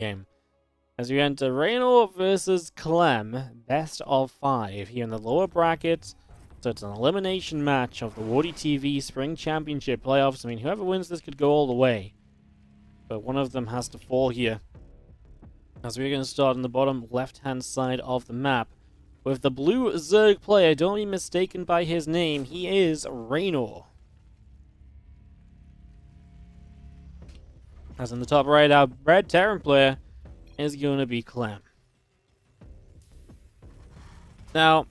game. As we enter Reynor versus Clem, best of 5 here in the lower bracket. So it's an elimination match of the WardiTV Spring Championship playoffs. I mean, whoever wins this could go all the way. But one of them has to fall here. As we're going to start on the bottom left-hand side of the map with the blue Zerg player. Don't be mistaken by his name. He is Reynor. As in the top right, our red Terran player is going to be Clem. Now,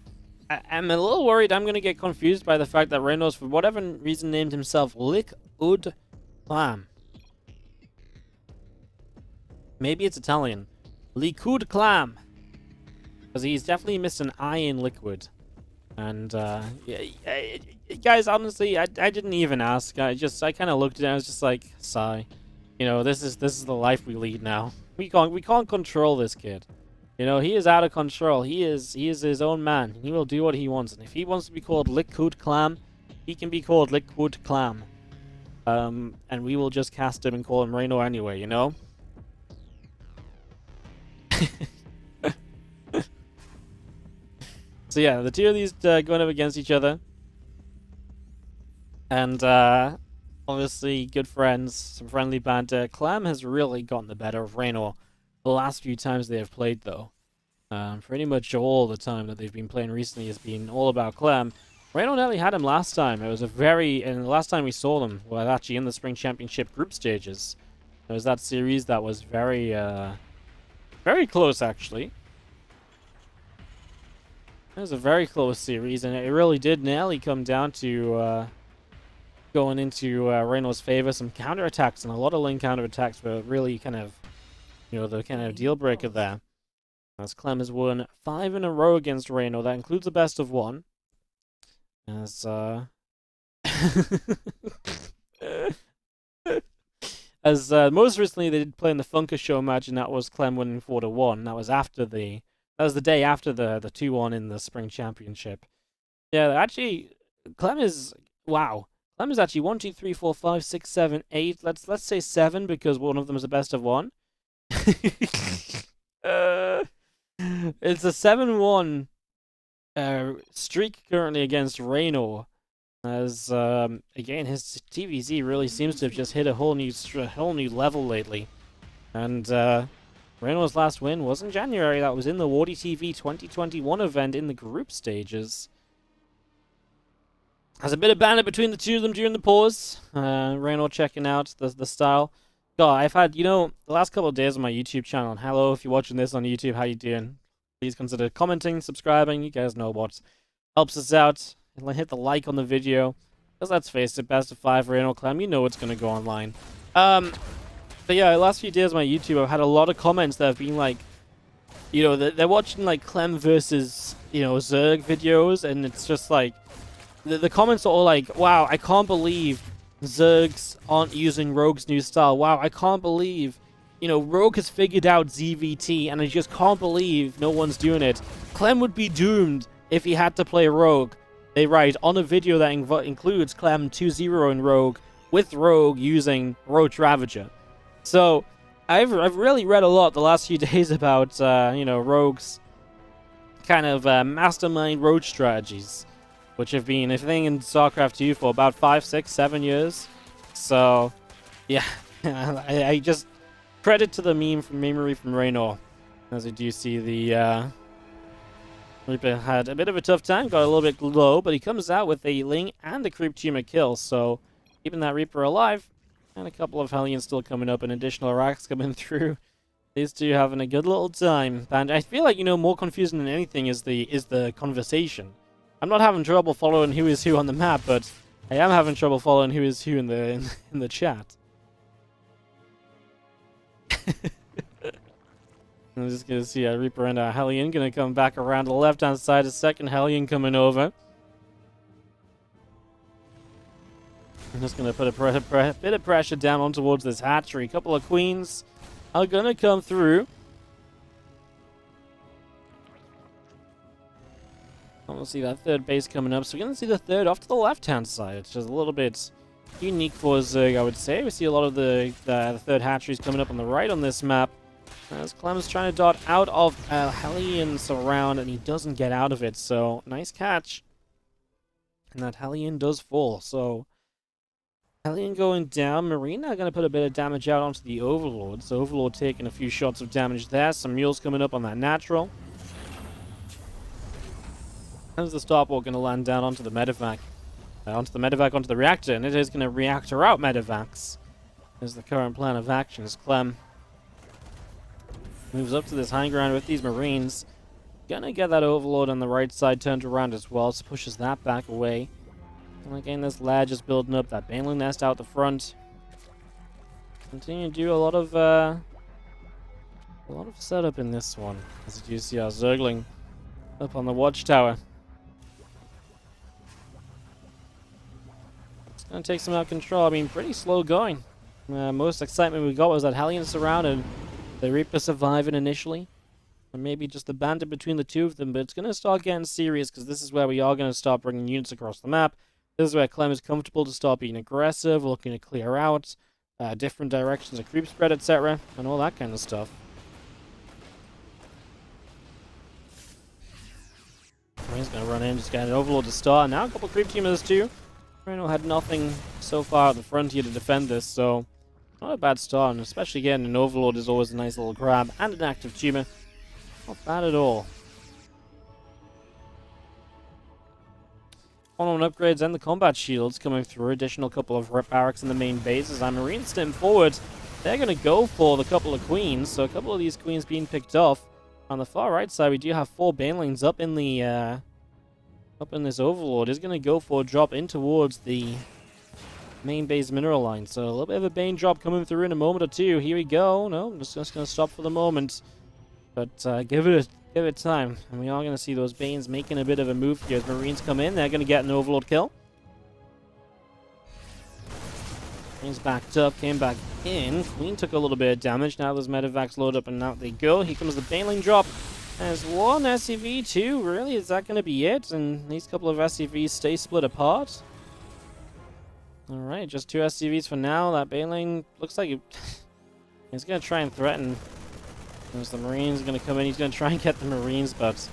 I'm a little worried I'm going to get confused by the fact that Reynolds, for whatever reason, named himself Likud Clam. Maybe it's Italian. Likud Clam. Because he's definitely missed an I in liquid. And, guys, honestly, I didn't even ask. I kind of looked at it and I was just like, sigh. You know, this is the life we lead now. We can't control this kid. You know, he is out of control. He is his own man. He will do what he wants. And if he wants to be called Likud Clam, he can be called Likud Clam. And we will just cast him and call him Reynor anyway, you know? So yeah, the two of these going up against each other. And obviously good friends, some friendly banter. Clem has really gotten the better of Reynor the last few times they have played, though. Pretty much all the time that they've been playing recently has been all about Clem. Reynor nearly had him last time. It was and the last time we saw them, well, actually in the Spring Championship group stages. There was that series that was very close, actually. It was a very close series, and it really did nearly come down to going into Reynor's favor. Some counterattacks, and a lot of lane counterattacks were really kind of, you know, the kind of deal breaker there. As Clem has won 5 in a row against Reynor. That includes a best of 1. As most recently they did play in the Funker Show match, and that was Clem winning 4-1. That was the day after the 2-1 in the Spring Championship. Yeah, actually, Clem is actually 1, 2, 3, 4, 5, 6, 7, 8. Let's say 7 because one of them is a best of 1. It's a 7-1 streak currently against Reynor. As again, his TVZ really seems to have just hit a whole new level lately. And Reynor's last win was in January. That was in the WardiTV 2021 event in the group stages. There's a bit of banter between the two of them during the pause. Reynor checking out the style. God, I've had, you know, the last couple of days on my YouTube channel. And hello, if you're watching this on YouTube, how you doing? Please consider commenting, subscribing. You guys know what helps us out. Hit the like on the video. Because let's face it, best of 5 Reynor Clem, you know it's going to go online. But yeah, the last few days on my YouTube, I've had a lot of comments that have been like, you know, they're watching like Clem versus, you know, Zerg videos, and it's just like, the comments are all like, wow, I can't believe Zergs aren't using Rogue's new style. Wow, I can't believe, you know, Rogue has figured out ZvT, and I just can't believe no one's doing it. Clem would be doomed if he had to play Rogue. They write on a video that includes Clem 2-0 in Rogue, with Rogue using Roach Ravager. So, I've really read a lot the last few days about, you know, Rogue's kind of mastermind Roach strategies, which have been a thing in Starcraft 2 for about 5, 6, 7 years. So, yeah, I just credit to the memery from Reynor. As we do see the Reaper had a bit of a tough time, got a little bit low, but he comes out with a Ling and a Creep Tumor kill, so keeping that Reaper alive. And a couple of Hellions still coming up, and additional racks coming through. These two having a good little time. And I feel like, you know, more confusing than anything is the conversation. I'm not having trouble following who is who on the map, but I am having trouble following who is who in the chat. I'm just gonna see a Reaper and a Hellion gonna come back around to the left-hand side. A second Hellion coming over. I'm just going to put a bit of pressure down on towards this hatchery. A couple of queens are going to come through. I want to see that third base coming up. So we're going to see the third off to the left-hand side. It's just a little bit unique for Zerg, I would say. We see a lot of the third hatcheries coming up on the right on this map. As Clem is trying to dart out of a Hellion surround, and he doesn't get out of it, so nice catch. And that Hellion does fall, so Hellion going down. Marine now going to put a bit of damage out onto the Overlord, so Overlord taking a few shots of damage there. Some mules coming up on that natural. How's the Starport going to land down onto the medevac? Onto the reactor, and it is going to reactor out medevacs. Is the current plan of action as Clem moves up to this high ground with these Marines. Gonna get that Overlord on the right side turned around as well, so pushes that back away. And again, this lad just building up that Baneling nest out the front. Continue to do a lot of setup in this one. As you see our Zergling up on the watchtower. It's gonna take some out control. I mean, pretty slow going. Most excitement we got was that Hellion surrounded. The Reaper surviving initially. Or maybe just the bandit between the two of them, but it's going to start getting serious because this is where we are going to start bringing units across the map. This is where Clem is comfortable to start being aggressive, looking to clear out different directions of creep spread, etc., and all that kind of stuff. He's going to run in, just get an Overlord to start. Now a couple of creep teamers too. Reynor had nothing so far at the front here to defend this, so not a bad start, and especially getting an Overlord is always a nice little grab, and an active tumor. Not bad at all. On upgrades and the combat shields coming through. Additional couple of rep barracks in the main base as our Marines stem forward. They're going to go for the couple of queens, so a couple of these queens being picked off. On the far right side, we do have 4 banelings up in the up in this Overlord. Is going to go for a drop in towards the main base mineral line. So a little bit of a Bane drop coming through in a moment or two. Here we go. No, I'm just going to stop for the moment. But give it time. And we are going to see those Banes making a bit of a move here as Marines come in. They're going to get an Overlord kill. Marines backed up, came back in. Queen took a little bit of damage. Now those medevacs load up and out they go. Here comes the Baneling drop. There's one SCV, really? Is that going to be it? And these couple of SCVs stay split apart? Alright, just 2 SCVs for now. That Baneling looks like he's going to try and threaten. There's the Marines going to come in. He's going to try and get the Marines, but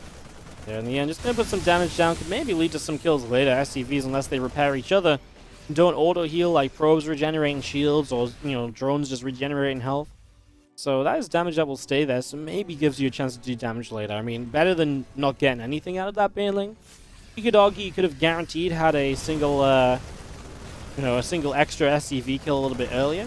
there in the end, just going to put some damage down. Could maybe lead to some kills later. SCVs, unless they repair each other, don't auto-heal like probes regenerating shields or, you know, drones just regenerating health. So that is damage that will stay there, so maybe gives you a chance to do damage later. I mean, better than not getting anything out of that Baneling. You could argue you could have guaranteed had a single, a single extra SCV kill a little bit earlier.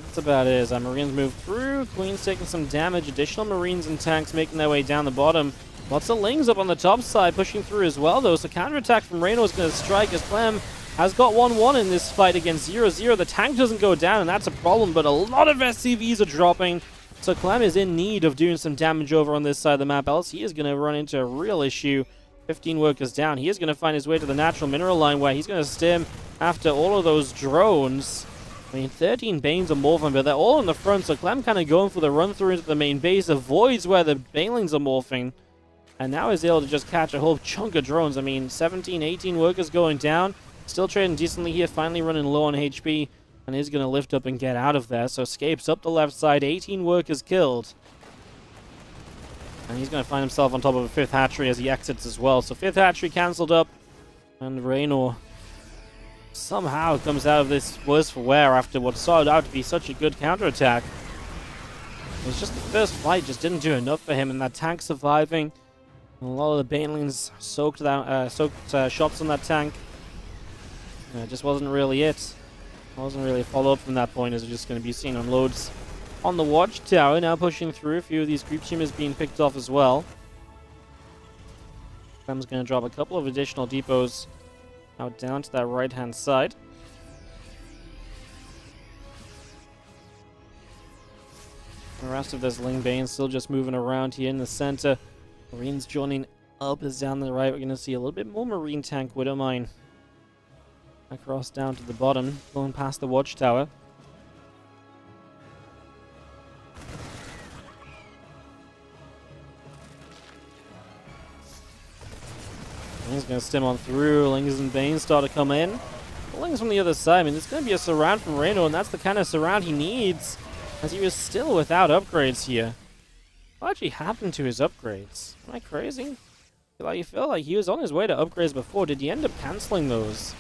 That's about it. As our Marines move through, Queen's taking some damage. Additional Marines and tanks making their way down the bottom. Lots of Lings up on the top side, pushing through as well, though. So counterattack from Reynor is going to strike as Clem has got 1-1 in this fight against 0-0. The tank doesn't go down, and that's a problem, but a lot of SCVs are dropping. So Clem is in need of doing some damage over on this side of the map, else he is going to run into a real issue. 15 workers down. He is going to find his way to the natural mineral line where he's going to stem after all of those drones. I mean, 13 Banes or more from, but they're all in the front, so Clem kind of going for the run-through into the main base, avoids where the Banelings are morphing, and now is able to just catch a whole chunk of drones. I mean, 17, 18 workers going down, still trading decently here, finally running low on HP, and is going to lift up and get out of there, so escapes up the left side, 18 workers killed. And he's going to find himself on top of a 5th hatchery as he exits as well, so 5th hatchery cancelled up, and Reynor somehow comes out of this worse for wear after what started out to be such a good counterattack. It was just the first fight, just didn't do enough for him, and that tank surviving. And a lot of the Banelings soaked shots on that tank. It just wasn't really it. Wasn't really a follow-up from that point, as we're just going to be seeing unloads on the watchtower. Now pushing through, a few of these creep teamers being picked off as well. Clem's going to drop a couple of additional depots out down to that right-hand side. The rest of this Ling Bane still just moving around here in the center. Marines joining up is down the right. We're going to see a little bit more Marine tank Widowmine across down to the bottom, going past the watchtower. He's going to stem on through. Lings and Banes start to come in. Lings from the other side. I mean, there's going to be a surround from Reynor, and that's the kind of surround he needs. as he was still without upgrades here. What actually happened to his upgrades? Am I crazy? Like, you feel like he was on his way to upgrades before. Did he end up cancelling those?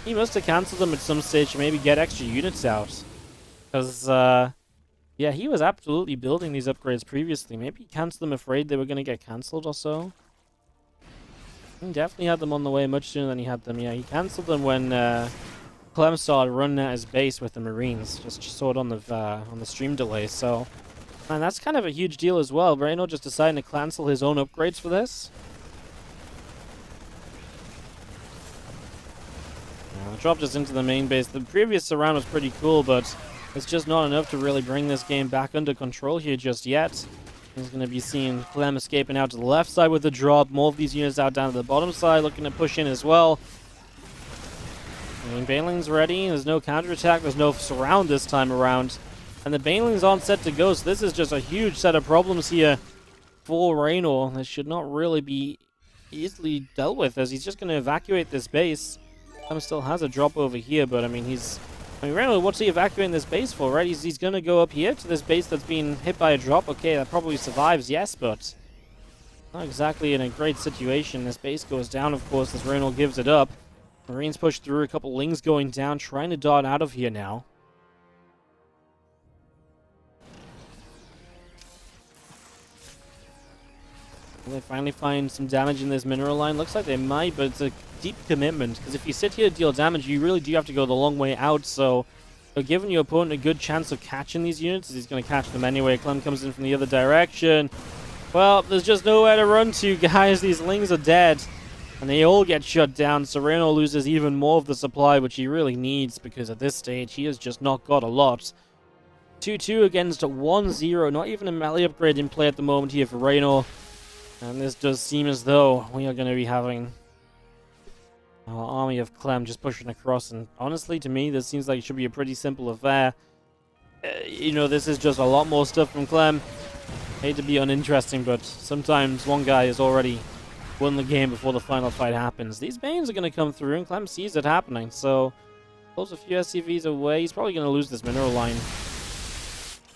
He must have cancelled them at some stage to maybe get extra units out. Because, yeah, he was absolutely building these upgrades previously. Maybe he cancelled them afraid they were going to get cancelled or so. He definitely had them on the way much sooner than he had them. Yeah, he cancelled them when Clem started running at his base with the Marines. Just saw it on the stream delay. So, man, that's kind of a huge deal as well. Reynor just deciding to cancel his own upgrades for this. Dropped us into the main base. The previous surround was pretty cool, but it's just not enough to really bring this game back under control here just yet. He's going to be seeing Clem escaping out to the left side with the drop. More of these units out down to the bottom side, looking to push in as well. I mean, Baneling's ready. There's no counterattack. There's no surround this time around. And the Banelings aren't set to go, so this is just a huge set of problems here for Reynor. This should not really be easily dealt with, as he's just going to evacuate this base. Clem still has a drop over here, but I mean, Reynor, what's he evacuating this base for, right? He's gonna go up here to this base that's been hit by a drop. Okay, that probably survives, yes, but not exactly in a great situation. This base goes down, of course, as Reynor gives it up. Marines push through, a couple Lings going down, trying to dart out of here now. Will they finally find some damage in this mineral line? Looks like they might, but it's a deep commitment, because if you sit here to deal damage, you really do have to go the long way out, so giving your opponent a good chance of catching these units, as he's going to catch them anyway. Clem comes in from the other direction. Well, there's just nowhere to run to, guys. These Lings are dead, and they all get shut down, so Reynor loses even more of the supply, which he really needs, because at this stage, he has just not got a lot. 2-2 against 1-0, not even a melee upgrade in play at the moment here for Reynor. And this does seem as though we are going to be having our army of Clem just pushing across. And honestly, to me, this seems like it should be a pretty simple affair. You know, this is just a lot more stuff from Clem. Hate to be uninteresting, but sometimes one guy has already won the game before the final fight happens. These Banes are going to come through, and Clem sees it happening. So, pulls a few SCVs away. He's probably going to lose this mineral line.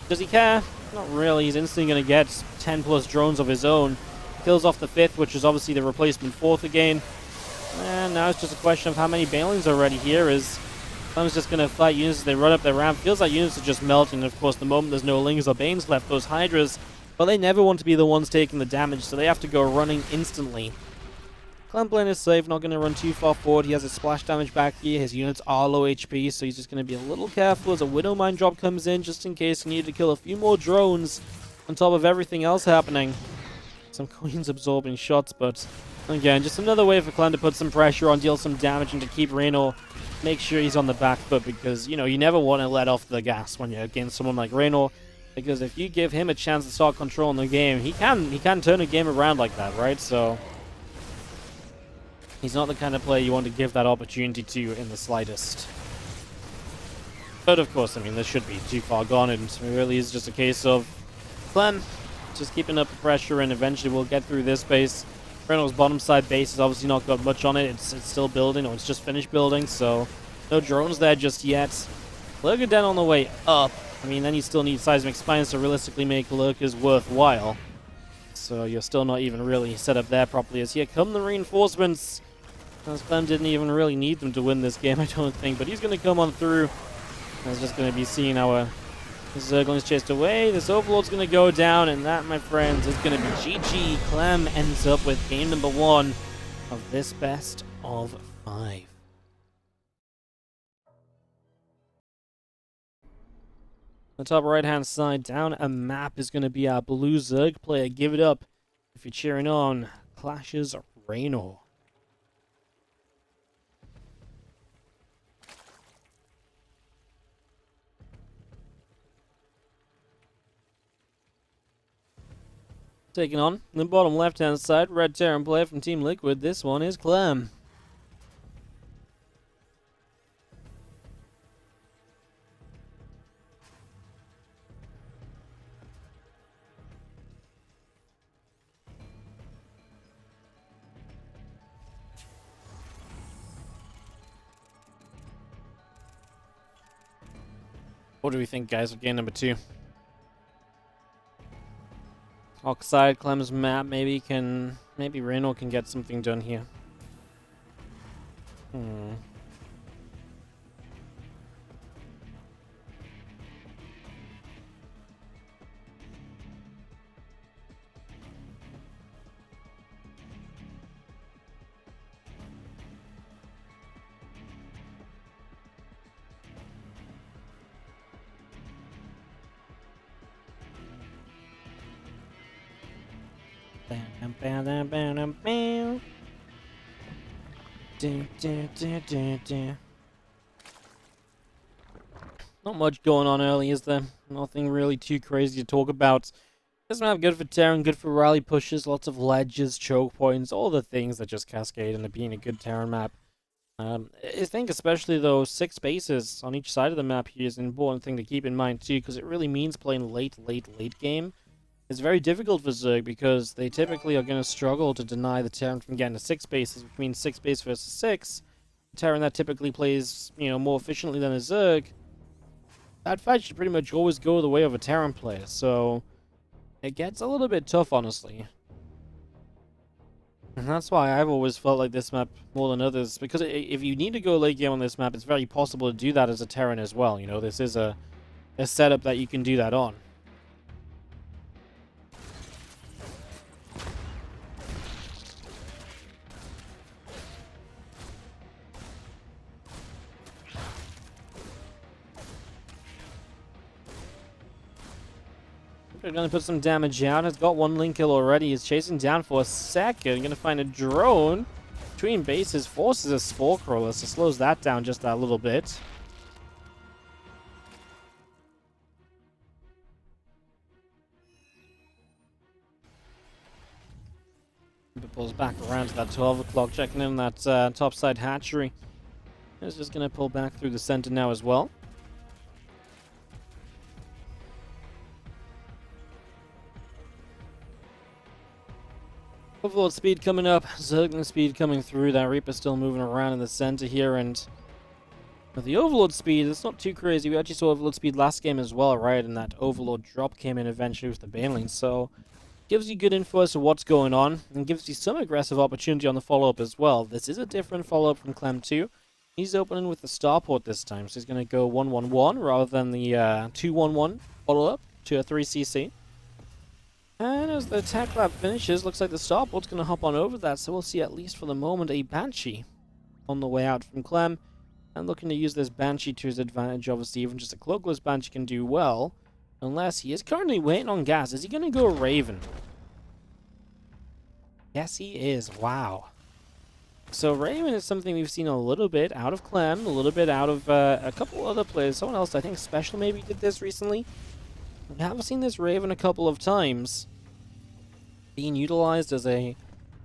Does he care? Not really. He's instantly going to get 10 plus drones of his own. Kills off the 5th, which is obviously the replacement 4th again. And now it's just a question of how many Banelings are already here, as Clem's just going to fight units as they run up their ramp. Feels like units are just melting. Of course, the moment there's no Lings or Banes left, those Hydras, well, they never want to be the ones taking the damage, so they have to go running instantly. Clem playing is safe, not going to run too far forward. He has his splash damage back here. His units are low HP, so he's just going to be a little careful as a Widow Mine drop comes in, just in case he needed to kill a few more drones on top of everything else happening. Some coins absorbing shots, but again, just another way for Clem to put some pressure on, deal some damage, and to keep Reynor, make sure he's on the back foot, because, you know, you never want to let off the gas when you're against someone like Reynor, because if you give him a chance to start controlling the game, he can turn a game around like that, right? So he's not the kind of player you want to give that opportunity to in the slightest. But of course, I mean, this should be too far gone, and it really is just a case of Clem just keeping up the pressure, and eventually we'll get through this base. Reynor's bottom side base has obviously not got much on it. It's still building, or it's just finished building, so no drones there just yet. Lurker Den on the way up. I mean, then you still need seismic spines to realistically make Lurkers worthwhile. So you're still not even really set up there properly, as here come the reinforcements. As Clem didn't even really need them to win this game, I don't think, but he's going to come on through. He's just going to be seeing our Zerglings chased away. This Overlord's going to go down, and that, my friends, is going to be GG. Clem ends up with game number 1 of this best of 5. The top right-hand side, down a map, is going to be our blue Zerg player. Give it up if you're cheering on Clash's Reynor. Taking on the bottom left-hand side, Red Terran player from Team Liquid. This one is Clem. What do we think, guys, of game number 2? Oxide Clem's map. Maybe Reynor can get something done here. Not much going on early, is there? Nothing really too crazy to talk about. This map good for Terran, good for rally pushes, lots of ledges, choke points, all the things that just cascade into being a good Terran map. I think especially though 6 bases on each side of the map here is an important thing to keep in mind too, because it really means playing late game. It's very difficult for Zerg because they typically are going to struggle to deny the Terran from getting to 6 bases, which means 6 base versus 6. A Terran that typically plays, more efficiently than a Zerg, that fight should pretty much always go the way of a Terran player, so it gets a little bit tough, honestly. And that's why I've always felt like this map more than others, because if you need to go late game on this map, it's very possible to do that as a Terran as well. This is a setup that you can do that on. They're going to put some damage out. Has got 1 link kill already. He's chasing down for a second. Going to find a drone between bases. Forces a Spore Crawler, so slows that down just a little bit. Pulls back around to that 12 o'clock, checking in that topside hatchery. He's just going to pull back through the center now as well. Overlord speed coming up, Zergling speed coming through. That Reaper still moving around in the center here, and with the Overlord speed, it's not too crazy. We actually saw Overlord speed last game as well, right? And that Overlord drop came in eventually with the Banelings, so gives you good info as to what's going on, and gives you some aggressive opportunity on the follow-up as well. This is a different follow-up from Clem 2. He's opening with the Starport this time, so he's going to go 1-1-1 rather than the 2-1-1 follow-up to a 3CC. And as the attack lab finishes, looks like the Starport's going to hop on over that, so we'll see at least for the moment a Banshee on the way out from Clem. And looking to use this Banshee to his advantage, obviously even just a cloakless Banshee can do well. Unless he is currently waiting on gas. Is he going to go Raven? Yes, he is. Wow. So Raven is something we've seen a little bit out of Clem, a little bit out of a couple other players. Someone else, I think Special maybe did this recently. We have seen this Raven a couple of times being utilized as a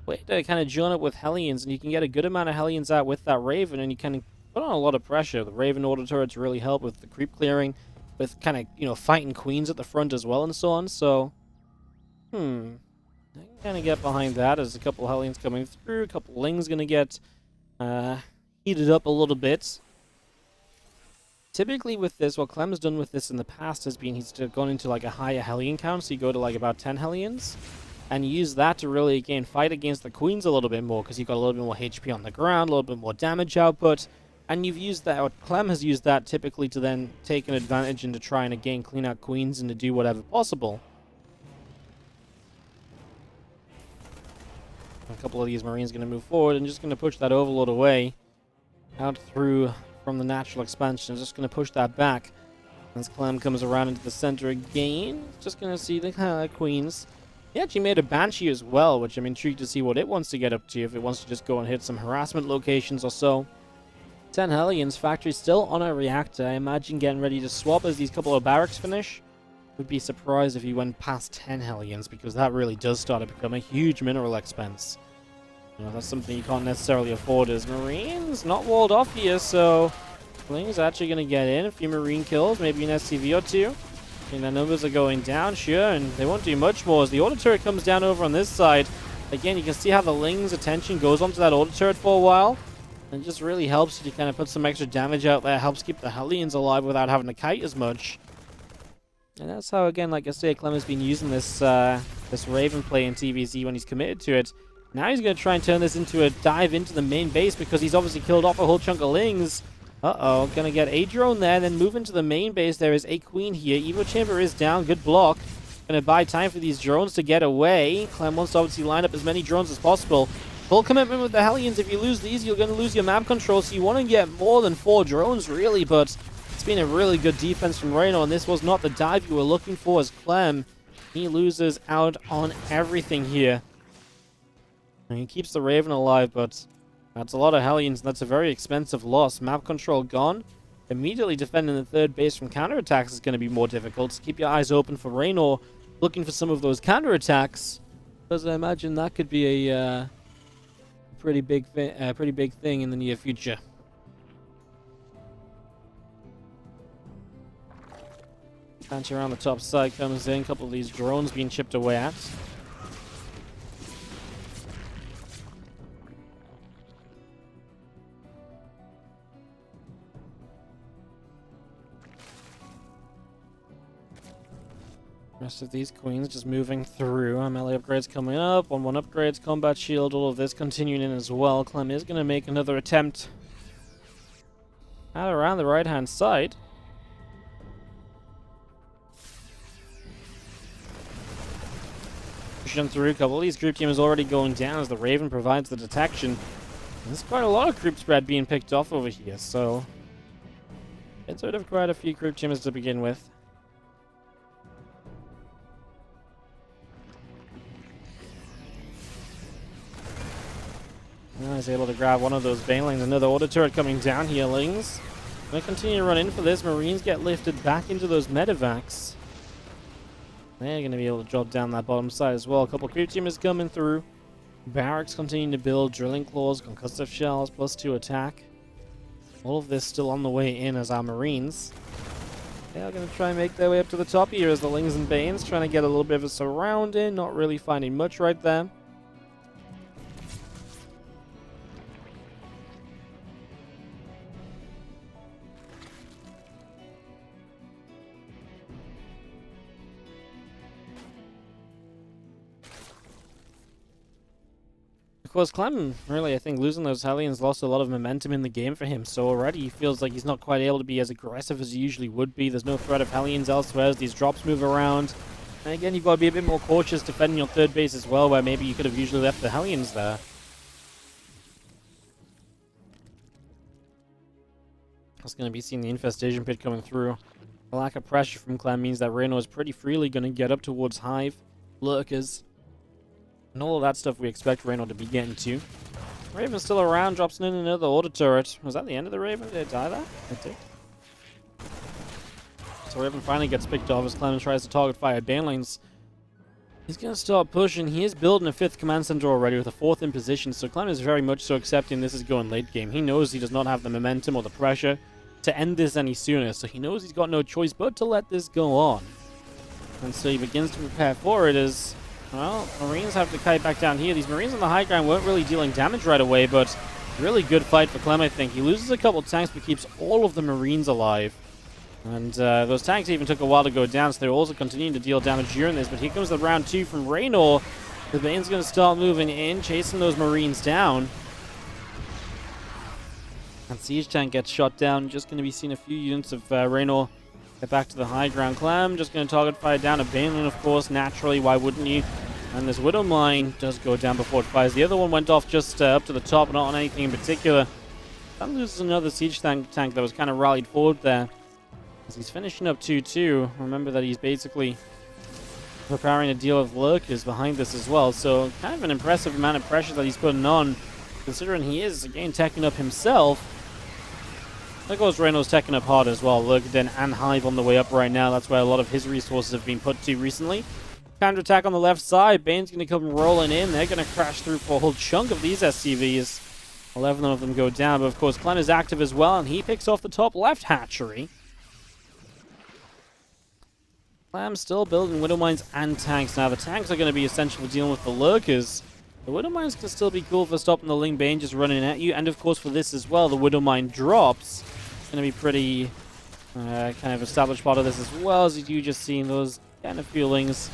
way to kind of join up with Hellions, and you can get a good amount of Hellions out with that Raven, and you can put on a lot of pressure. The Raven auto turrets really help with the creep clearing, with kind of, fighting queens at the front as well and so on, so I can kind of get behind that as a couple Hellions coming through, a couple Lings going to get heated up a little bit. Typically with this, what Clem's done with this in the past has been he's gone into like a higher Hellion count, so you go to like about 10 Hellions, and use that to really, again, fight against the queens a little bit more, because you've got a little bit more HP on the ground, a little bit more damage output, and you've used that, or Clem has used that typically to then take an advantage and to try and again clean out queens and to do whatever possible. A couple of these Marines going to move forward and just going to push that Overlord away, out through from the natural expansion. Just going to push that back as Clem comes around into the center again. Just going to see the queens. He actually made a Banshee as well, which I'm intrigued to see what it wants to get up to, if it wants to just go and hit some harassment locations or so. 10 Hellions, factory still on a reactor. I imagine getting ready to swap as these couple of barracks finish. Would be surprised if he went past 10 Hellions, because that really does start to become a huge mineral expense. That's something you can't necessarily afford as Marines. Not walled off here, so Fling's actually going to get in. A few Marine kills, maybe an SCV or two. I think their numbers are going down, sure, and they won't do much more as the auto turret comes down over on this side. Again, you can see how the Ling's attention goes onto that auto turret for a while. And it just really helps to kind of put some extra damage out there, helps keep the Hellions alive without having to kite as much. And that's how, again, like I say, Clem has been using this this Raven play in TVZ when he's committed to it. Now he's going to try and turn this into a dive into the main base because he's obviously killed off a whole chunk of Lings. Uh-oh, going to get a drone there, then move into the main base. There is a queen here. Evo Chamber is down. Good block. Going to buy time for these drones to get away. Clem wants to obviously line up as many drones as possible. Full commitment with the Hellions. If you lose these, you're going to lose your map control, so you want to get more than 4 drones, really, but it's been a really good defense from Reynor, and this was not the dive you were looking for as Clem. He loses out on everything here. And he keeps the Raven alive, but that's a lot of Hellions, and that's a very expensive loss. Map control gone. Immediately defending the third base from counterattacks is going to be more difficult, so keep your eyes open for Reynor, looking for some of those counterattacks, because I imagine that could be a pretty big thing in the near future. Punch around the top side comes in. A couple of these drones being chipped away at. Rest of these queens just moving through. Melee upgrades coming up. 1-1 upgrades, combat shield, all of this continuing in as well. Clem is going to make another attempt out around the right-hand side. Pushing through. A couple of these group teams already going down as the Raven provides the detection. There's quite a lot of group spread being picked off over here, so it's sort of quite a few group teams to begin with. Now he's able to grab one of those Banelings. Another auto turret coming down here, Lings. Gonna continue to run in for this. Marines get lifted back into those medevacs. They're going to be able to drop down that bottom side as well. A couple of creep teamers coming through. Barracks continuing to build. Drilling claws, concussive shells, +2 attack. All of this still on the way in as our Marines. They are going to try and make their way up to the top here as the Lings and Banes trying to get a little bit of a surround in. Not really finding much right there. Of course, Clem, really, I think losing those Hellions lost a lot of momentum in the game for him, so already he feels like he's not quite able to be as aggressive as he usually would be. There's no threat of Hellions elsewhere as these drops move around. And again, you've got to be a bit more cautious defending your third base as well, where maybe you could have usually left the Hellions there. That's going to be seeing the Infestation Pit coming through. The lack of pressure from Clem means that Reynor is pretty freely going to get up towards Hive, Lurkers, and all of that stuff we expect Reynor to be getting to. Raven's still around, drops in another auto turret. Was that the end of the Raven? Did it die there? It did. So Raven finally gets picked off as Clem tries to target fire Banelings. He's going to start pushing. He is building a 5th command center already with a 4th in position, so Clem is very much so accepting this is going late game. He knows he does not have the momentum or the pressure to end this any sooner, so he knows he's got no choice but to let this go on. And so he begins to prepare for it as, well, Marines have to kite back down here. These Marines on the high ground weren't really dealing damage right away, but really good fight for Clem, I think. He loses a couple tanks, but keeps all of the Marines alive. And those tanks even took a while to go down, so they're also continuing to deal damage during this. But here comes the round 2 from Reynor. The Bane's going to start moving in, chasing those Marines down. And Siege Tank gets shot down. Just going to be seeing a few units of Reynor get back to the high ground. Clem just going to target fire down a Baneling, of course, naturally. Why wouldn't you? And this Widow Mine does go down before it fires. The other one went off just up to the top, not on anything in particular. Clem loses another Siege Tank that was kind of rallied forward there. As he's finishing up 2-2. Remember that he's basically preparing to deal with Lurkers behind this as well. So kind of an impressive amount of pressure that he's putting on, considering he is, again, teching up himself. There goes Reynor's teching up hard as well. Lurker and Hive on the way up right now. That's where a lot of his resources have been put to recently. Counterattack on the left side. Bane's going to come rolling in. They're going to crash through for a whole chunk of these SCVs. 11 of them go down. But of course, Clem is active as well, and he picks off the top left hatchery. Clem still building Widow Mines and tanks. Now, the tanks are going to be essential for dealing with the Lurkers. The Widow Mines can still be cool for stopping the Ling Bane just running at you. And of course, for this as well, the Widow Mine drops. It's going to be kind of established part of this as well, as you just seeing those kind of feelings.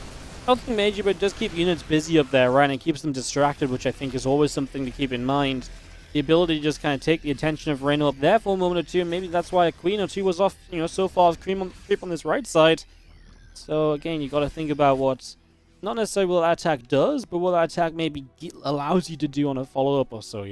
Nothing major, but just keep units busy up there, right? And it keeps them distracted, which I think is always something to keep in mind. The ability to just kind of take the attention of Reynor up there for a moment or two, and maybe that's why a queen or two was off, so far as creep on this right side. So again, you got to think about what, not necessarily what that attack does, but what that attack maybe allows you to do on a follow-up or so,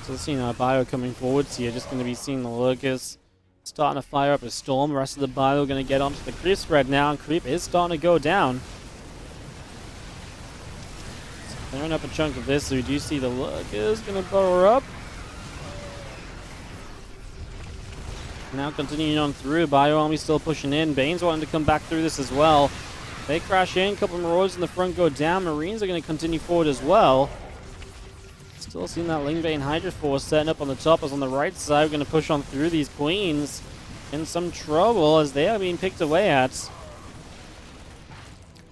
So seeing our bio coming forwards here, just going to be seeing the lurkers starting to fire up a storm. The rest of the bio going to get onto the creep spread now, and creep is starting to go down. So clearing up a chunk of this, so we do see the lurkers going to burrow up. Now continuing on through, bio army still pushing in. Bane's wanting to come back through this as well. They crash in, a couple of Marauders in the front go down. Marines are going to continue forward as well. Still seeing that Lingbane Hydra Force setting up on the top. As on the right side, we're going to push on through these Queens. In some trouble as they are being picked away at.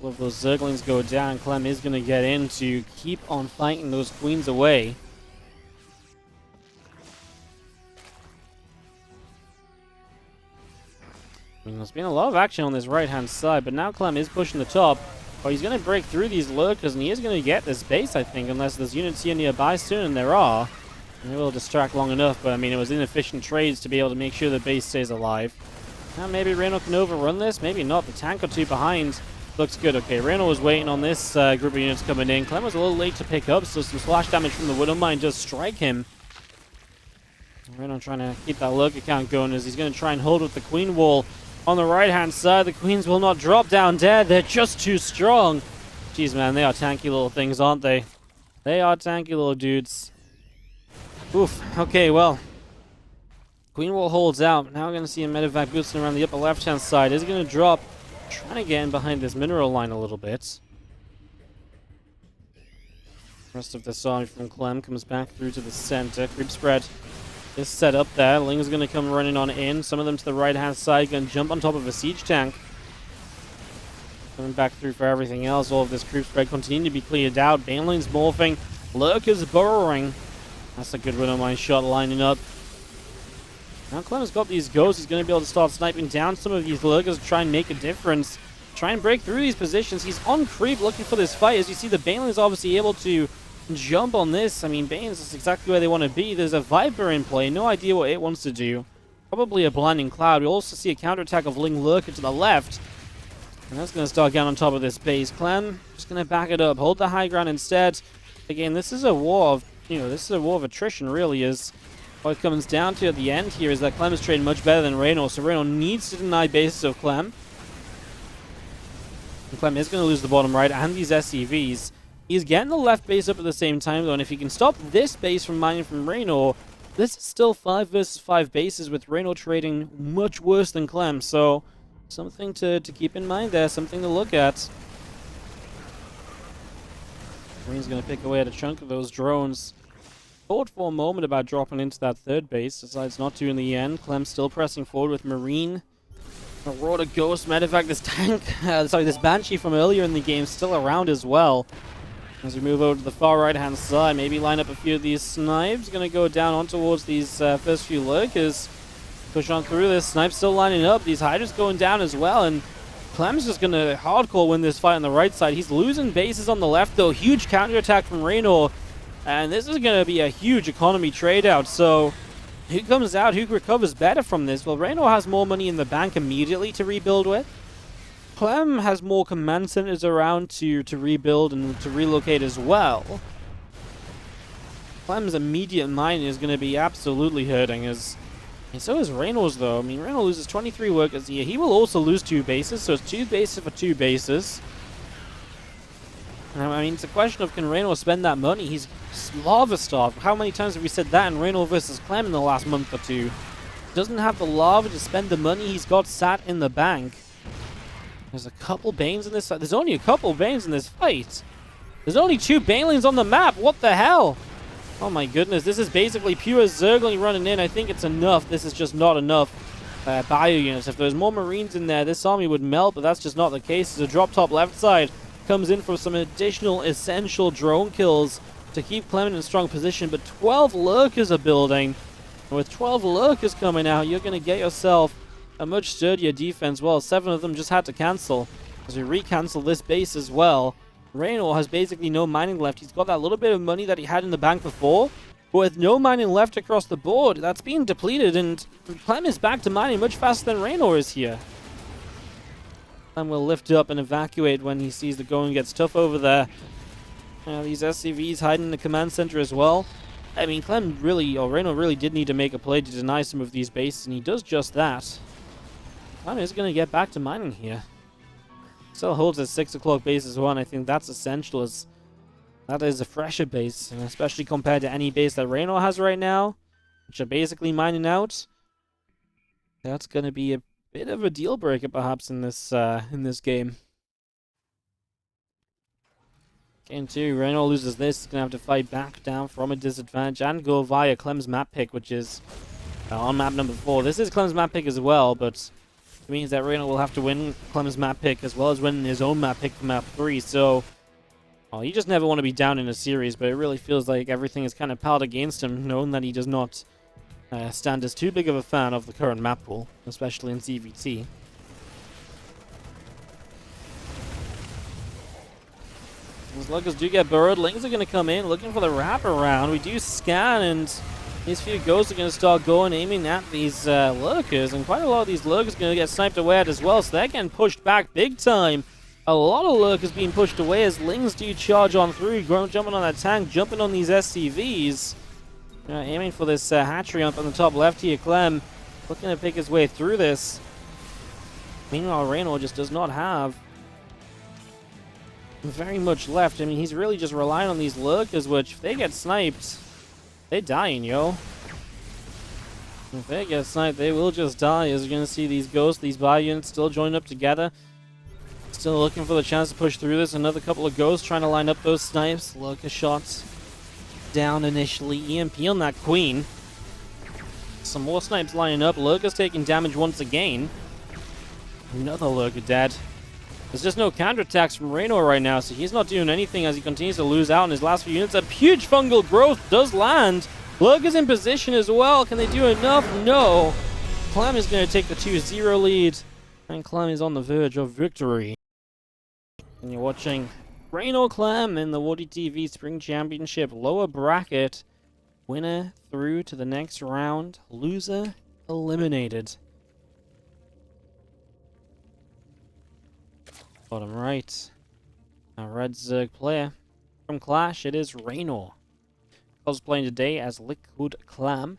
All of those Zerglings go down. Clem is going to get in to keep on fighting those Queens away. I mean, there's been a lot of action on this right-hand side, but now Clem is pushing the top. Oh, he's going to break through these lurkers, and he is going to get this base, I think, unless there's units here nearby soon, and there are. And it will distract long enough, but I mean, it was inefficient trades to be able to make sure the base stays alive. Now maybe Reynor can overrun this, maybe not. The tank or two behind looks good. Okay, Reynor was waiting on this group of units coming in. Clem was a little late to pick up, so some splash damage from the Widow Mine does strike him. Reynor trying to keep that lurker count going as he's going to try and hold with the Queen Wall. On the right-hand side, the Queens will not drop down dead. They're just too strong. Jeez, man, they are tanky little things, aren't they? They are tanky little dudes. Oof. Okay, well. Queen Wall holds out. Now we're going to see a medevac boosting around the upper left-hand side. Is going to drop. Trying to get in behind this mineral line a little bit. Rest of this army from Clem comes back through to the center. Creep spread is set up there. Ling's going to come running on in. Some of them to the right-hand side. Going to jump on top of a siege tank. Coming back through for everything else. All of this creep spread continuing to be cleared out. Baneling's morphing. Lurkers burrowing. That's a good Widow Mine shot lining up. Now Clem has got these ghosts. He's going to be able to start sniping down some of these lurkers to try and make a difference. Try and break through these positions. He's on creep looking for this fight. As you see, the Baneling's obviously able to jump on this. I mean, Bane's is exactly where they want to be. There's a Viper in play. No idea what it wants to do. Probably a Blinding Cloud. We also see a counterattack of Ling Lurker to the left. And that's going to start getting on top of this base. Clem just going to back it up. Hold the high ground instead. Again, this is a war of, this is a war of attrition, really, is what it comes down to at the end here is that Clem is trading much better than Reynor. So Reynor needs to deny bases of Clem. And Clem is going to lose the bottom right and these SCVs. He's getting the left base up at the same time, though, and if he can stop this base from mining from Reynor, this is still 5 versus 5 bases with Reynor trading much worse than Clem, so something to keep in mind there, something to look at. Marine's going to pick away at a chunk of those drones. Thought for a moment about dropping into that third base, decides not to in the end. Clem still pressing forward with Marine. Marauder Ghost, matter of fact, this tank, this Banshee from earlier in the game still around as well. As we move over to the far right-hand side, maybe line up a few of these snipes. Going to go down on towards these first few lurkers. Push on through this. Snipes still lining up. These Hydras going down as well. And Clem's just going to hardcore win this fight on the right side. He's losing bases on the left, though. Huge counterattack from Reynor. And this is going to be a huge economy trade-out. So who comes out? Who recovers better from this? Well, Reynor has more money in the bank immediately to rebuild with. Clem has more command centers around to rebuild and to relocate as well. Clem's immediate mining is going to be absolutely hurting, and so is Reynor's, though. I mean, Reynor loses 23 workers here. He will also lose 2 bases, so it's 2 bases for 2 bases. I mean, it's a question of can Reynor spend that money? He's lava-starved. How many times have we said that in Reynor versus Clem in the last month or two? Doesn't have the lava to spend the money he's got sat in the bank. There's a couple Banes in this fight. There's only a couple Banes in this fight. There's only 2 Banelings on the map. What the hell? Oh my goodness. This is basically pure Zergling running in. I think it's enough. This is just not enough bio units. If there's more Marines in there, this army would melt, but that's just not the case. The drop top left side comes in for some additional essential drone kills to keep Clem in a strong position, but 12 lurkers are building. And with 12 lurkers coming out, you're going to get yourself a much sturdier defense. Well, 7 of them just had to cancel. As we re-cancel this base as well, Reynor has basically no mining left. He's got that little bit of money that he had in the bank before, but with no mining left across the board, that's being depleted, and Clem is back to mining much faster than Reynor is here. Clem will lift up and evacuate when he sees the going gets tough over there. These SCVs hiding in the command center as well. I mean, Clem really, or Reynor really did need to make a play to deny some of these bases, and he does just that. Clem is going to get back to mining here. Still holds his 6 o'clock base as well, and I think that's essential, as that is a fresher base, and especially compared to any base that Reynor has right now, which are basically mining out. That's going to be a bit of a deal breaker, perhaps, in this game. Game 2, Reynor loses this. He's going to have to fight back down from a disadvantage and go via Clem's map pick, which is on map number 4. This is Clem's map pick as well, but it means that Reynor will have to win Clem's map pick as well as win his own map pick for map 3. So, you just never want to be down in a series, but it really feels like everything is kind of piled against him, knowing that he does not stand as too big of a fan of the current map pool, especially in ZvT. As lurkers do get burrowed, Lings are going to come in looking for the wraparound. We do scan, and these few ghosts are going to start going, aiming at these lurkers, and quite a lot of these lurkers are going to get sniped away at as well, so they're getting pushed back big time. A lot of lurkers being pushed away as Lings do charge on through, jumping on that tank, jumping on these SCVs. Aiming for this hatchery up on the top left here. Clem looking to pick his way through this. Meanwhile, Reynor just does not have very much left. I mean, he's really just relying on these lurkers, which if they get sniped, they're dying, yo. If they get sniped, they will just die, as you're going to see these ghosts, these bio units still joined up together. Still looking for the chance to push through this. Another couple of ghosts trying to line up those snipes. Lurker shots down initially. EMP on that queen. Some more snipes lining up. Lurker's taking damage once again. Another lurker dead. There's just no counterattacks from Reynor right now, so he's not doing anything as he continues to lose out in his last few units. A huge fungal growth does land. Lurker's in position as well. Can they do enough? No. Clem is going to take the 2-0 lead, and Clem is on the verge of victory. And you're watching Reynor Clem in the WardiTV Spring Championship lower bracket. Winner through to the next round. Loser eliminated. Bottom right. A red Zerg player. From Clash, it is Reynor. Cosplaying today as Liquid Clam.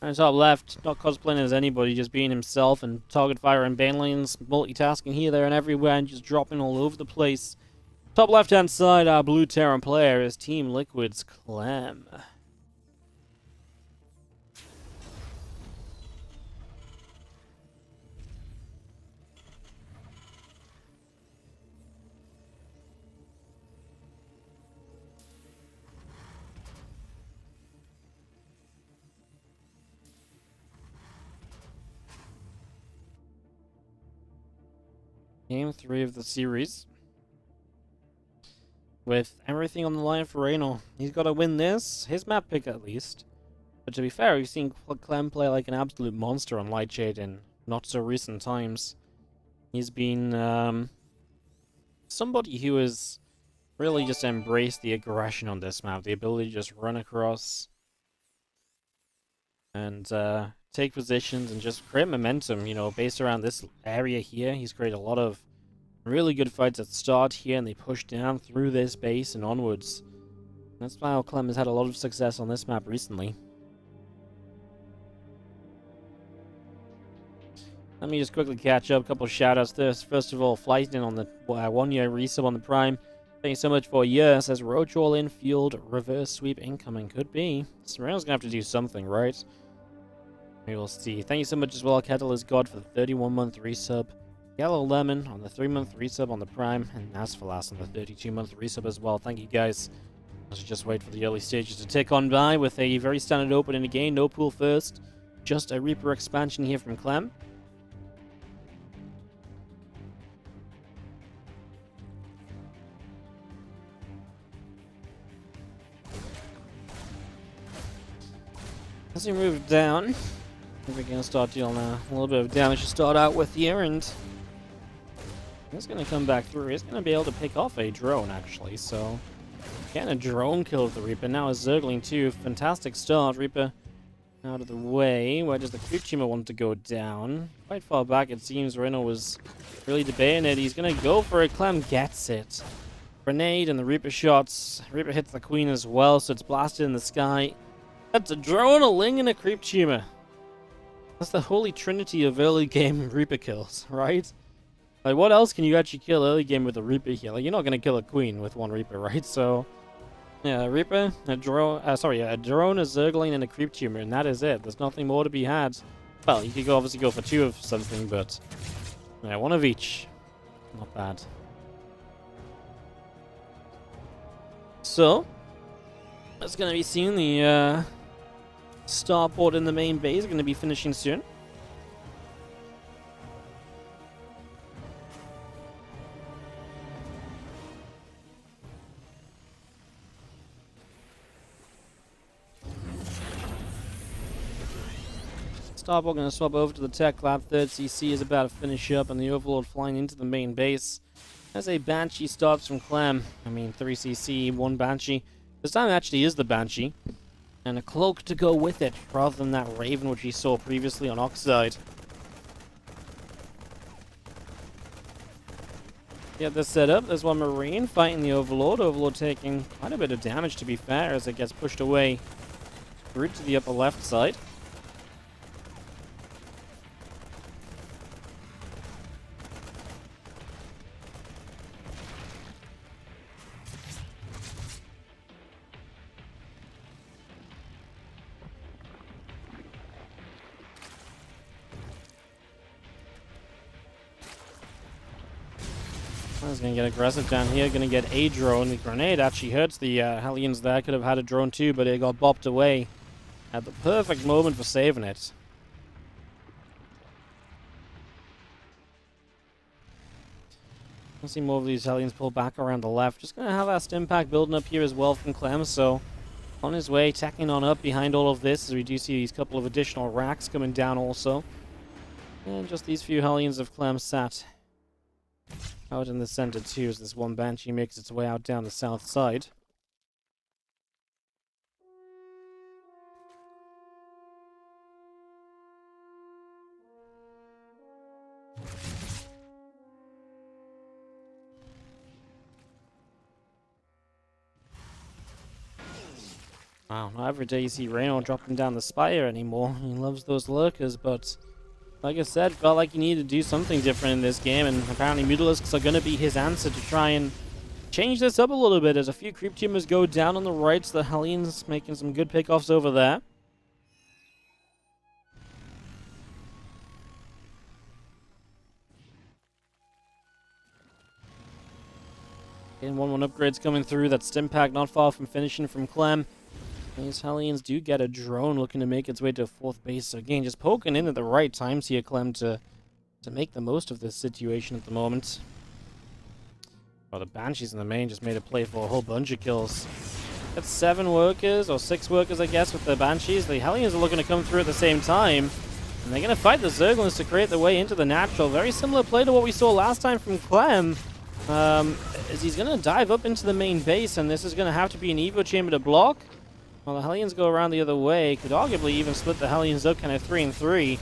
And top left, not cosplaying as anybody, just being himself and target fire and ban lanes, multitasking here, there, and everywhere, and just dropping all over the place. Top left-hand side, our blue Terran player is Team Liquid's Clem. Game 3 of the series. With everything on the line for Reynor. He's got to win this, his map pick at least. But to be fair, we've seen Clem play like an absolute monster on Lightshade in not so recent times. He's been somebody who has really just embraced the aggression on this map. The ability to just run across and take positions and just create momentum, you know, based around this area here. He's created a lot of really good fights at the start here, and they push down through this base and onwards. That's why how Clem has had a lot of success on this map recently. Let me just quickly catch up. A couple of shoutouts this. First of all, Flightin on the 1-year resub on the Prime. Thank you so much for a year. Says Roach all infield, reverse sweep incoming. Could be. Serrano's gonna have to do something, right? We will see. Thank you so much as well, Kettle is God, for the 31-month resub. Yellow Lemon on the 3-month resub on the Prime, and Nasfalas on the 32-month resub as well. Thank you guys. Let's just wait for the early stages to tick on by with a very standard opening again. No pool first. Just a Reaper expansion here from Clem. As we move down, we're going to start dealing a little bit of damage to start out with here, and he's going to come back through. He's going to be able to pick off a drone, actually, so getting a drone kill with the Reaper. Now a Zergling, too. Fantastic start. Reaper out of the way. Where does the creep tumor want to go down? Quite far back, it seems. Reynor was really debating it. He's going to go for it. Clem gets it. Grenade and the Reaper shots. Reaper hits the Queen as well, so it's blasted in the sky. That's a drone, a Ling, and a creep tumor. That's the holy trinity of early game Reaper kills, right? Like, what else can you actually kill early game with a Reaper here? Like, you're not going to kill a Queen with one Reaper, right? So, yeah, a Reaper, a drone, a drone, a Zergling, and a creep tumor, and that is it. There's nothing more to be had. Well, you could obviously go for two of something, but yeah, one of each. Not bad. So, that's going to be soon. The starport in the main base is going to be finishing soon. Starport going to swap over to the tech lab. Third CC is about to finish up, and the Overlord flying into the main base. As a Banshee starts from Clem. I mean, 3 CC, 1 Banshee. This time actually is the Banshee. And a cloak to go with it, rather than that Raven which we saw previously on Oxide. Get this set up. There's one Marine fighting the Overlord. Overlord taking quite a bit of damage, to be fair, as it gets pushed away through to the upper left side. He's going to get aggressive down here, going to get a drone. The grenade actually hurts the Hellions there. Could have had a drone too, but it got bopped away at the perfect moment for saving it. I'll see more of these Hellions pull back around the left. Just going to have that stim pack building up here as well from Clem, so on his way, tacking on up behind all of this, as we do see these couple of additional racks coming down also. And just these few Hellions of Clem sat out in the center too, as this one Banshee makes its way out down the south side. Wow, not every day you see Reynor dropping down the spire anymore. He loves those lurkers, but like I said, felt like he needed to do something different in this game, and apparently Mutalisks are going to be his answer to try and change this up a little bit, as a few creep tumors go down on the right, so the Hellions making some good pickoffs over there. Again, 1-1 upgrades coming through. That stim pack not far from finishing from Clem. These Hellions do get a drone looking to make its way to 4th base. So again, just poking in at the right times here, Clem, to make the most of this situation at the moment. Oh, the Banshees in the main just made a play for a whole bunch of kills. That's 7 workers, or 6 workers, I guess, with the Banshees. The Hellions are looking to come through at the same time. And they're going to fight the Zerglings to create their way into the natural. Very similar play to what we saw last time from Clem. As he's going to dive up into the main base, and this is going to have to be an Evo chamber to block. Well, the Hellions go around the other way. Could arguably even split the Hellions up kind of 3 and 3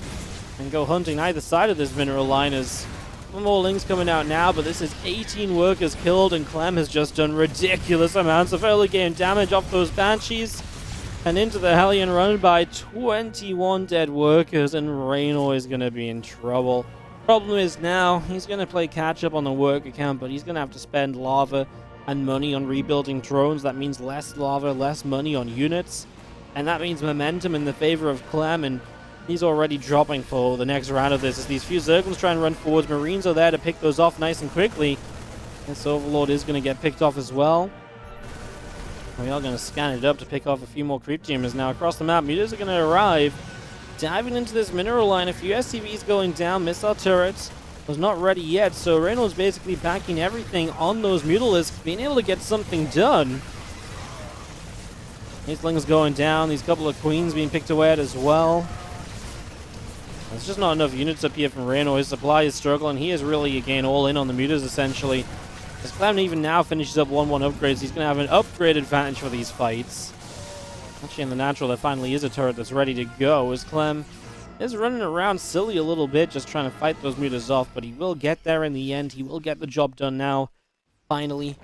and go hunting either side of this mineral line. As more Lings coming out now, but this is 18 workers killed, and Clem has just done ridiculous amounts of early game damage off those Banshees and into the Hellion, run by 21 dead workers, and Reynor is going to be in trouble. Problem is now he's going to play catch up on the work account, but he's going to have to spend lava and money on rebuilding drones. That means less lava, less money on units, and that means momentum in the favor of Clem, and he's already dropping for the next round of this as these few Zerglings try and run forwards. Marines are there to pick those off nice and quickly. This Overlord is going to get picked off as well. We are going to scan it up to pick off a few more creep teamers. Now across the map, Mutas are going to arrive, diving into this mineral line. A few SCVs going down, missile turrets was not ready yet, so Reynolds basically backing everything on those Mutalisks, being able to get something done. These Lings going down, these couple of Queens being picked away at as well. There's just not enough units up here from Reynor. His supply is struggling. He is really, again, all in on the mutas, essentially. As Clem even now finishes up 1-1 upgrades, he's going to have an upgrade advantage for these fights. Actually, in the natural, there finally is a turret that's ready to go, as Clem is running around silly a little bit, just trying to fight those mutas off, but he will get there in the end. He will get the job done now, finally.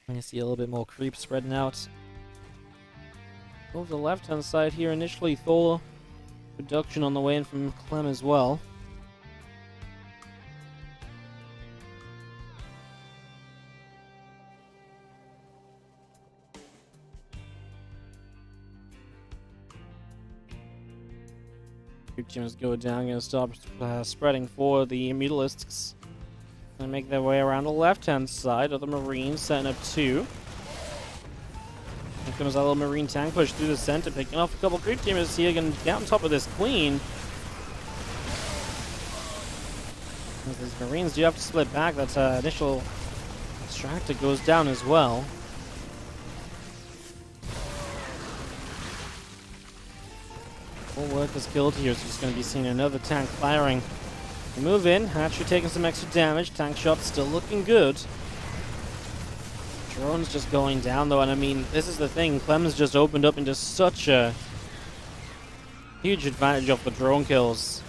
I see a little bit more creep spreading out. Over the left-hand side here, initially Thor production on the way in from Clem as well. Creep teams go down, gonna stop spreading for the Mutalisks. Gonna make their way around the left-hand side of the Marines, setting up 2. Here comes that little Marine tank push through the center, picking off a couple creep teamers here, going to get on top of this Queen. As these Marines do have to split back, that initial extractor goes down as well. Full workers killed here, so just going to be seeing another tank firing. We move in, actually taking some extra damage. Tank shot still looking good. Drone's just going down though, and I mean, this is the thing. Clem's just opened up into such a huge advantage off the drone kills.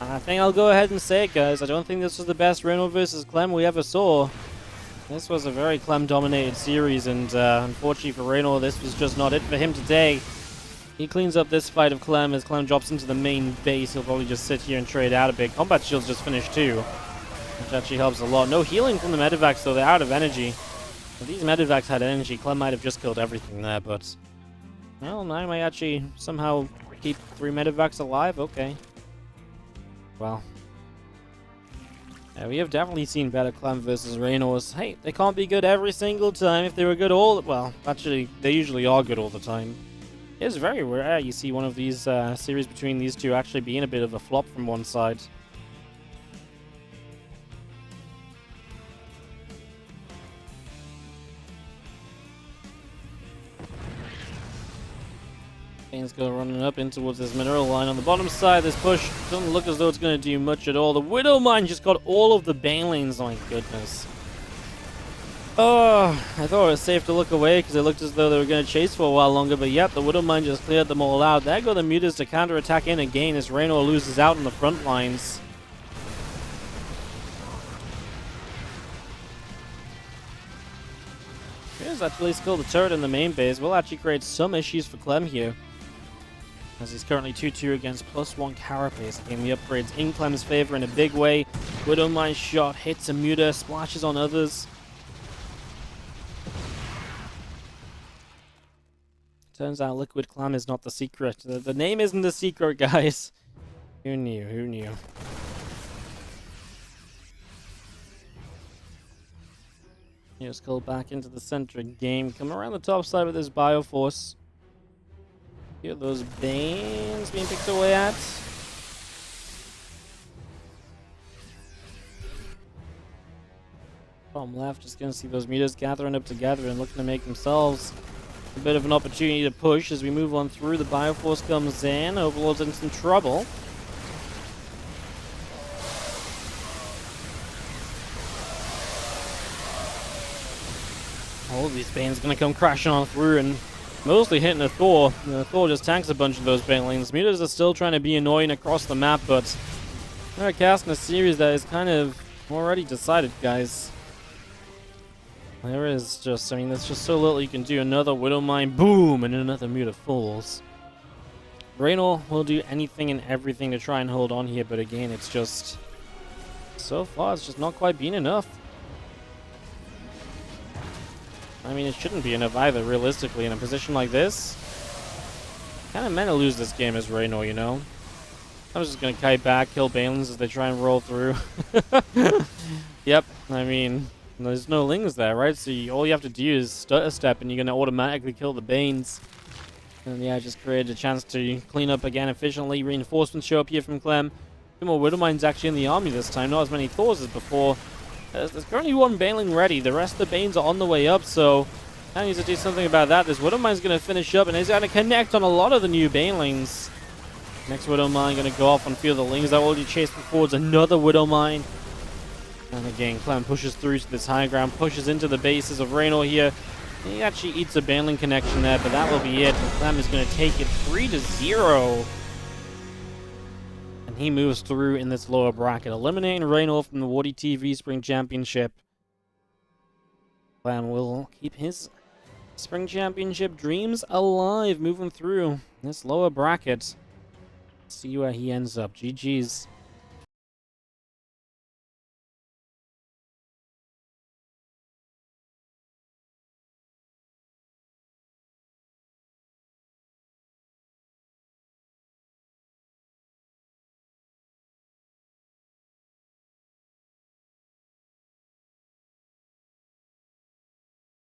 I think I'll go ahead and say it, guys. I don't think this was the best Reynor versus Clem we ever saw. This was a very Clem-dominated series, and unfortunately for Reynor, this was just not it for him today. He cleans up this fight of Clem as Clem drops into the main base. He'll probably just sit here and trade out a bit. Combat shields just finished too, which actually helps a lot. No healing from the medevacs, though. They're out of energy. If these medevacs had energy, Clem might have just killed everything there, but... well, now I might actually somehow keep 3 medevacs alive. Okay. Well. Yeah, we have definitely seen better Clem versus Reynors. Hey, they can't be good every single time. If they were good all... well, actually, they usually are good all the time. It's very rare you see one of these series between these two actually being a bit of a flop from one side. Things go running up in towards this mineral line on the bottom side. This push doesn't look as though it's going to do much at all. The Widow Mine just got all of the Banelings, my goodness. Oh, I thought it was safe to look away because it looked as though they were going to chase for a while longer, but yep, the Widow Mine just cleared them all out. There go the Mutas to counter-attack in again as Reynor loses out on the front lines. Here's actually still the turret in the main base. Will actually create some issues for Clem here, as he's currently 2-2 against +1 carapace. Again, the upgrades in Clem's favor in a big way. Widow Mine shot hits a Muta, splashes on others. Turns out Liquid Clam is not the secret. The name isn't the secret, guys. Who knew? Who knew? Here's Skull back into the center game. Come around the top side with this Bioforce. Here are those Banes being picked away at. Bottom left, just gonna see those Mutas gathering up together and looking to make themselves a bit of an opportunity to push as we move on through. The Bioforce comes in. Overlord's in some trouble. All of these Banes gonna come crashing on through and mostly hitting a Thor. Thor just tanks a bunch of those Banelings. Mutas are still trying to be annoying across the map, but they're casting a series that is kind of already decided, guys. There is just, I mean, there's just so little you can do. Another Widow Mine, boom, and another Muta falls. Reynor will do anything and everything to try and hold on here, but again, it's just, so far, it's just not quite been enough. I mean, it shouldn't be enough either, realistically, in a position like this. Kind of meant to lose this game as Reynor, you know? I'm just going to kite back, kill Banelings as they try and roll through. Yep, I mean, there's no Lings there, right? So all you have to do is stutter step and you're going to automatically kill the Banes. And yeah, just created a chance to clean up again efficiently. Reinforcements show up here from Clem. 2 more Widow Mines actually in the army this time, not as many Thors as before. There's currently one Baneling ready. The rest of the Banes are on the way up, so I needs to do something about that. This Widowmine's going to finish up, and he's going to connect on a lot of the new Banelings. Next Widowmine going to go off on Field of the Lings that already chased forwards. Another Widowmine. And again, Clem pushes through to this high ground, pushes into the bases of Reynor here. He actually eats a Baneling connection there, but that will be it. And Clem is going to take it 3-0. And he moves through in this lower bracket, eliminating Reynor from the WardiTV Spring Championship. Clem will keep his Spring Championship dreams alive, moving through this lower bracket. See where he ends up. GG's.